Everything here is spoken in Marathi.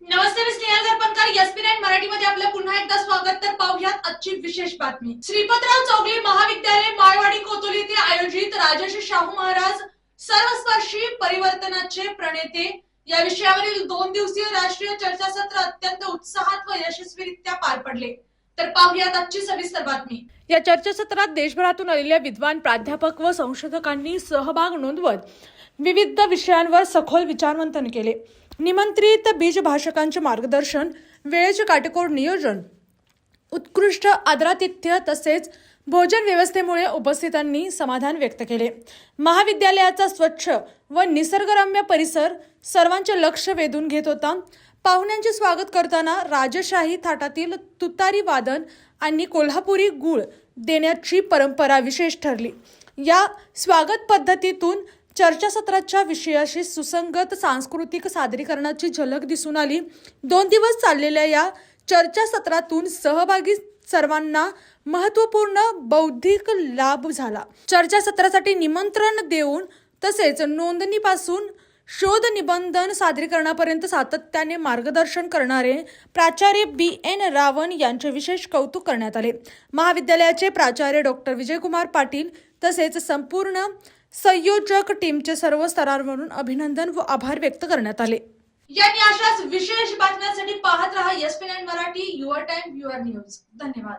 नमस्ते, मी स्नेहल दर्पणकर. एसपी9 मराठीमध्ये आपलं पुन्हा एकदा स्वागत. तर पाहूयात आजची विशेष बातमी. श्रीपतराव चौगले महाविद्यालय माळवाडी कोतोली येथे आयोजित राजर्षी शाहू महाराज सर्वस्पर्शी परिवर्तनाचे प्रणेते या विषयावरील 2 दिवसीय राष्ट्रीय चर्चासत्र अत्यंत उत्साहात व यशस्वीरित्या पार पडले. तर पाहूयात आजची सविस्तर बातमी. या चर्चासत्रात देशभरातून आलेल्या विद्वान प्राध्यापक व संशोधकांनी सहभाग नोंदवत विविध विषयांवर सखोल विचारमंथन केले. निमंत्रित बीज भाषकांचे मार्गदर्शन, वेळेचे काटेकोर नियोजन, उत्कृष्ट आदरातिथ्य तसेच भोजन व्यवस्थेमुळे उपस्थितांनी समाधान व्यक्त केले. महाविद्यालयाचा स्वच्छ व निसर्गरम्य परिसर सर्वांचे लक्ष वेधून घेत होता. पाहुण्यांचे स्वागत करताना राजशाही थाटातील तुतारी वादन आणि कोल्हापुरी गुळ देण्याची परंपरा विशेष ठरली. या स्वागत पद्धतीतून चर्चासत्राच्या विषयाशी सुसंगत सांस्कृतिक सादरीकरणाची झलक दिसून आली. 2 दिवस चाललेल्या या चर्चासत्रातून सहभागी सर्वांना महत्त्वपूर्ण बौद्धिक लाभ झाला. चर्चासत्रासाठी निमंत्रण देऊन तसेच नोंदणीपासून शोध निबंधन सादरीकरणापर्यंत सातत्याने मार्गदर्शन करणारे प्राचार्य BN रावण यांचे विशेष कौतुक करण्यात आले. महाविद्यालयाचे प्राचार्य डॉक्टर विजयकुमार पाटील तसेच संपूर्ण संयोजक टीमचे सर्व स्तरावरून अभिनंदन व आभार व्यक्त करण्यात आले. यांनी अशाच विशेष बातम्यांसाठी पाहत रहा एसपी9 Marathi, your time your news. धन्यवाद.